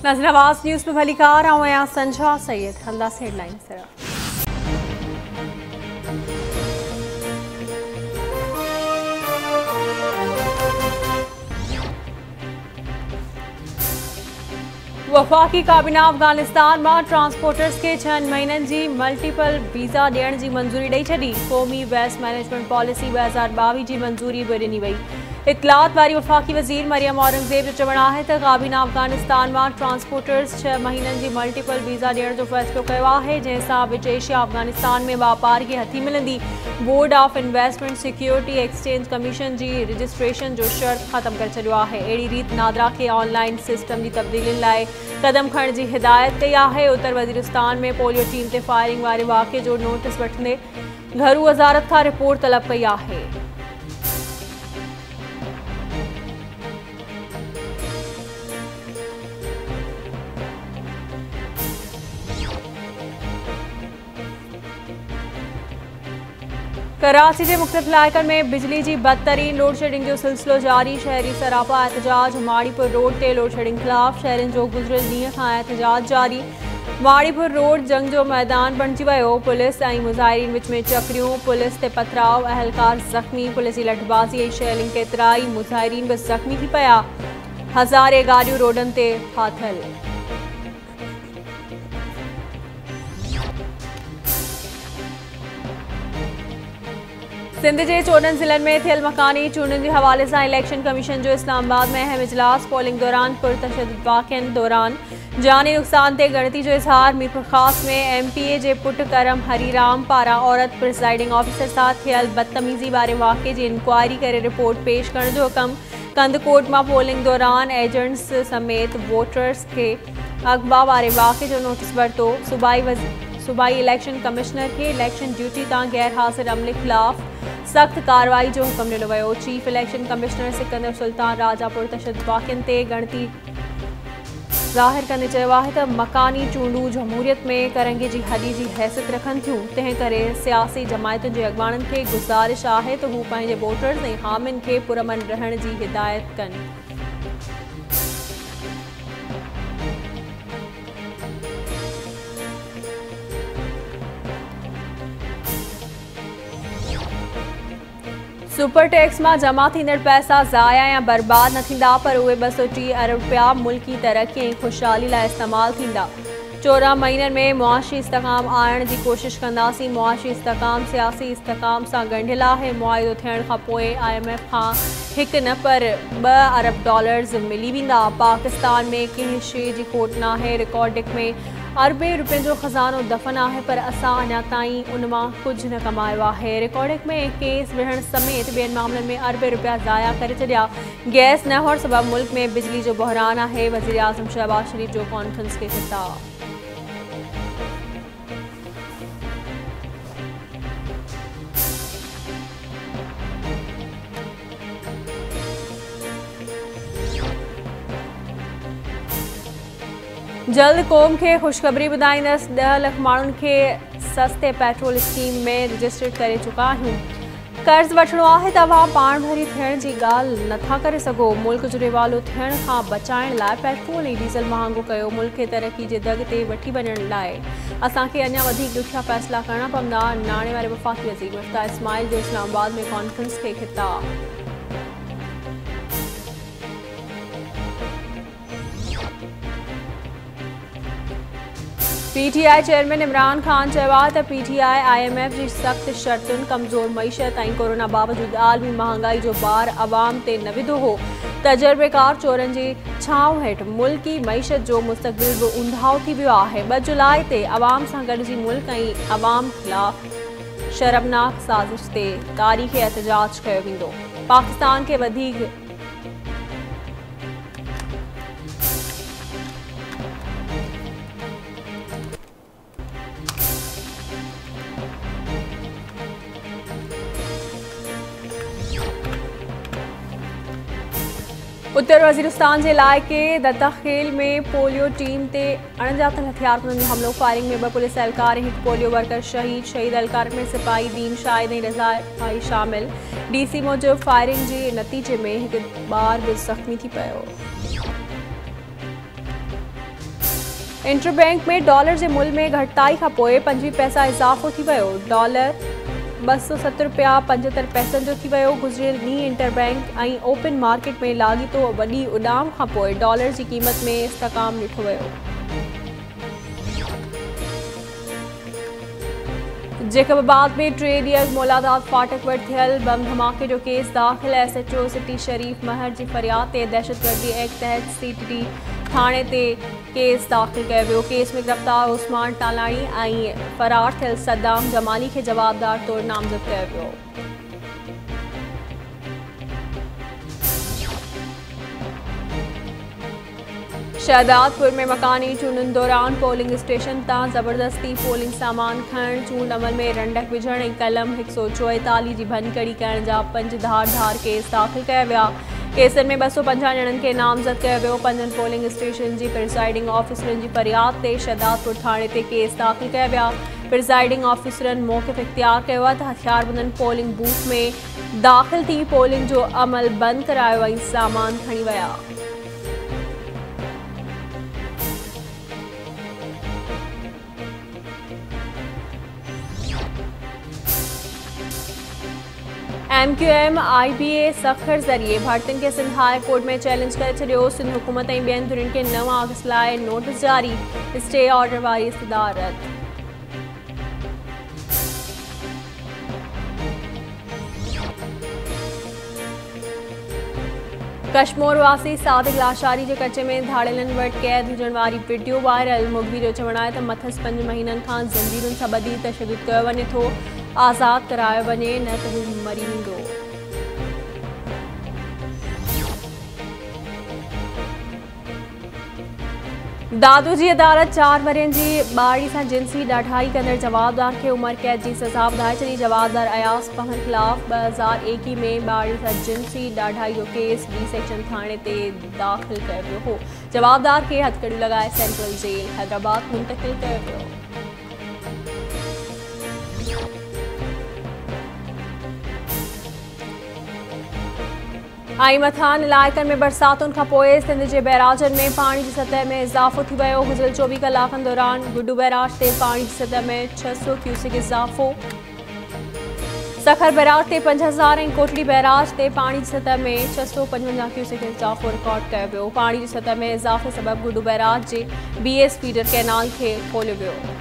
नाज़रीन आवाज़ न्यूज़ में भली कार आऊँ या संझा सैयद अंदाज़ हेडलाइन सरा वफाकी काबिना अफगानिस्तान में ट्रांसपोर्टर्स के 6 महीननि जी मल्टीपल वीज़ा ॾियण जी मंजूरी ॾेई छॾी। क़ौमी वेस्ट मैनेजमेंट पॉलिसी 2022 जी मंजूरी बि ॾिनी वई। इतलात वारी वफाकी वज़ीर मरियम औरंगज़ेब जो चवणु आहे त काबिना अफगानिस्तान में ट्रांसपोर्टर्स 6 महीननि जी मल्टीपल वीज़ा ॾियण जो फ़ैसिलो कयो आहे, जंहिंसां विच एशिया अफगानिस्तान में वापार खे हथी मिलंदी। Board of investment security exchange commission जी रजिस्ट्रेशन जो शर्त ख़त्म करे छॾियो आहे। अहिड़ी रीत नादरा के ऑनलाइन सिस्टम जी तब्दीलियुनि लाइ कदम खणण जी हिदायत कई आहे। उत्तर वज़ीरिस्तान में पोलियो टीम ते फायरिंग वारे वाक़े जो नोटिस वठंदे घरू वज़ारत खां रिपोर्ट तलब कई आहे। कराची के मुख्तलिफ़ इलाक़नि में बिजली की बदतरीन लोड शेडिंग जो सिलसिलो जारी। शहरी सरापा एहतजाज। माड़ीपुर रोड ते लोड शेडिंग खिलाफ शहरनि जो गुज़िरियल ॾींहं खां एहतजाज जारी। माड़ीपुर रोड जंग जो मैदान बणिजी वियो। पुलिस ऐं मुज़ाहिरीन विच में चकरियूं, पुलिस ते पथराव, अहलकार ज़ख़्मी। पुलिस जी लठबाज़ी ऐं शेलिंग केतिराई मुज़ाहिरीन भी ज़ख़्मी थी पिया। हज़ारे गाड़ियूं रोडनि ते फाथल। सिंध के 14 ज़िलनि में थियल मकानी चूंडनि के हवाले से इलेक्शन कमीशन जो इस्लामाबाद में अहम इजलास। पोलिंग दौरान पुरतशद्दुद वाक़िअनि दौरान जानी नुक़सान ते गणती जो इज़हार। मीरपुर ख़ास में MPA जे पुट करम हरीराम पारां औरत प्रिसाइडिंग ऑफिसर सां थियल बदतमीज़ी वारे वाक़े जी इंक्वायरी करे रिपोर्ट पेश करण जो हुकम। कंदकोट में पोलिंग दौरान एजेंट्स समेत वोटर्स के अगवा वारे वाक़े जो नोटिस वरितो। सूबाई इलेक्शन कमिश्नर के इलेक्शन ड्यूटी तां गैर हाज़िर अमले खिलाफ सख्त कार्रवाई जो हुक्म ॾिनो वियो। Chief election commissioner Sikandar Sultan Raja पुरतशद्दुद वाक़िअनि ते गणती ज़ाहिर कंदे चयो आहे त मकानी चूंडूं जमहूरियत में करंगे जी हदी जी हैसियत रखनि थियूं। तंहिं करे सियासी जमायतुनि जे अॻवाननि खे गुज़ारिश आहे त हू पंहिंजे वोटर्स ऐं हामियुनि खे पुरअमन रहण जी हिदायत कनि। सुपर टैक्स में जमा थींदड़ पैसा ज़ाया या बर्बाद न थींदा, पर उहे 230 अरब रुपया मुल्की तरक्की ऐं खुशहाली लाइ इस्तेमाल थींदा। 14 महीननि में मुआशी इस्तेकाम आणण जी कोशिश कंदासीं। मुआशी इस्तेकाम सियासी इस्तेकाम सां ॻंढियल आहे। मुआइदो थियण खां पोइ IMF खां हिकु न पर $2 अरब मिली वेंदा। पाकिस्तान में कंहिं शइ जी खोट नाहे। रिकॉर्डिक में अरबें रुपयनि जो ख़ज़ानो दफ़न आहे, पर असां अञा ताईं उन मां कुझु न कमायो आहे। रिकॉर्डिक में केस विढ़ण समेत ॿियनि मामलनि में अरबे रुपया ज़ाया करे छॾिया। गैस न हुअण सबबि मुल्क में बिजली जो बहरान आहे। वज़ीर आज़म शहबाज शरीफ जो कॉन्फ्रेंस के खिताब। जल्द क़ौम के खुशखबरी ॿुधाईंदसि। 10 लाख माण्हुनि खे सस्ते पेट्रोल स्कीम में रजिस्टर्ड करे चुका आहियूं। कर्ज़ वठिणो आहे त अवां पाण भरी थियण जी ॻाल्हि नथा करे सघो। मुल्क जो रिवालो थियण खां बचाइण लाइ पेट्रोल ऐं डीज़ल महांगो कयो। मुल्क खे तरक़ी जे दग ते वठी वञण लाइ असांखे अञा वधीक ॾुखिया फ़ैसिला करणा पवंदा। नाणे वारे वफ़ाक़ी वज़ीर मुफ्ता इस्माइल जो इस्लामाबाद में कॉन्फ्रेंस खे खिताब। PTI चेयरमैन इमरान खान चयो आहे त PTI IMF जी सख़्त शर्तुनि, कमज़ोर मईशत ऐं कोरोना बावजूदि आलमी महांगाई जो बार अवाम ते न विधो हो। तजर्बेकार चोरनि जी छांव हेठि मुल्की मईशत जो मुस्तक़बिल बि ऊंधाउ थी वियो आहे। 2 जुलाई ते अवाम सां गॾिजी मुल्क ऐं अवाम ख़िलाफ़ शर्मनाक साज़िश ते तारीख़ी एहतजाज कयो वेंदो। पाकिस्तान खे वधीक उत्तर वज़ीरिस्तान के इलाइक़े दत्ताखेल में पोलियो टीम ते अणॼातल हथियारबंदनि जो हमलो। फायरिंग में 2 पुलिस एहलकार ऐं 1 पोलियो वर्कर शहीद। शहीद एहलकार में सिपाही दीन शाहिद ऐं रज़ा भाई शामिल। DC मूजिब फायरिंग जे नतीजे में 1 ॿार भी ज़ख़्मी थी पियो। इंटरबैंक में डॉलर जे मुल्क में घटिताई खां पोइ 25 पैसा इज़ाफ़ो थी वियो। डॉलर 270 रुपया 75 पैसनि जो थी वियो। गुज़िरियल ॾींहुं इंटरबैंक ऐं ओपन मार्केट में लाॻीतो वॾी उॾाम खां पोइ डॉलर जी क़ीमत में इस्तकाम ॾिठो वियो। जेकबाबाद में 3 ॾींहं मौलादात फाटक वटि थियल बम धमाके जो केस दाख़िल। SHO सिटी शरीफ महर जी फ़रियाद ते दहशतगर्दी एक्ट तहत CTD थाणे ते केस दाख़िल कयो वियो। केस में गिरफ़्तार उस्मान टालाणी ऐं फ़रार थियल सद्दाम जमाली खे जवाबदार तौरु नामज़द कयो वियो। शहदादपुर में मकानी चूंडुनि दौरान पोलिंग स्टेशन तां ज़बरदस्ती पोलिंग सामान खणण, चूंड अमल में रंडक विझण ऐं कलम 144 जी भञकड़ी करण जा 5 धार केस दाख़िल कया विया। केसनि में 250 ॼणनि खे नामज़द कयो वियो। 5 पोलिंग स्टेशन जी प्रिज़ाइडिंग ऑफिसरनि जी फ़रियाद ते शहदादपुर थाणे ते केस दाख़िल कया विया। प्रिज़ाइडिंग ऑफिसरनि मौक़िफ़ इख्तियार कयो आहे त हथियारबंदनि पोलिंग बूथ में दाख़िल थी पोलिंग जो अमल बंदि करायो ऐं सामान खणी विया। MQM IBA सखर ज़रिए भर्तियुनि खे सिंध हाई कोर्ट में चैलेंज करे छॾियो। सिंध हुकूमत ऐं ॿियनि धुरियुनि खे 9 अगस्त लाइ नोटिस जारी। स्टे ऑर्डर वारी इस्तदा रद्द। कश्मीर वासी सादिक लाशारी जे कचे में धाड़ेलनि वटि क़ैद हुजण वारी वीडियो वायरल। मुखबी जो चवणु आहे त मथस 5 महीननि खां ज़ंजीरुनि सां ॿधी तशदुद कयो वञे थो। आज़ादु करायो वञे न त हू मरी वेंदो। दादू जी अदालत 4 वरियनि जी ॿारड़ी सां जिंसी ॾाढाई कंदड़ जवाबदार खे उमिरि कैद जी सज़ा ॿुधाए छॾी। जवाबदार अयास पहर ख़िलाफ़ 2021 में ॿारड़ी सां जिंसी ॾाढाई जो केस B सेक्शन थाणे ते दाख़िल कयो वियो हो। जवाबदार खे हथकड़ियूं लॻाए सेंट्रल जेल हैदराबाद मुंतक़िल कयो वियो। ऐं मथान इलाइक़नि में बरसातुनि खां पोइ सिंध जे बैराजनि में पाणी जी सतह में इज़ाफ़ो थी वियो। गुज़िरियल 24 कलाकनि दौरान गुड्डू बैराज ते पाणी जी सतह में 600 क्यूसेक इज़ाफ़ो। सखर बैराज ते 5000 ऐं कोटड़ी बैराज ते पाणी जी सतह में 655 क्यूसेक इज़ाफ़ो रिकॉर्ड कयो वियो। पाणी जी सतह में इज़ाफ़े सबबि गुड्डू बैराज जे BS फीडर कैनाल खे खोलियो वियो।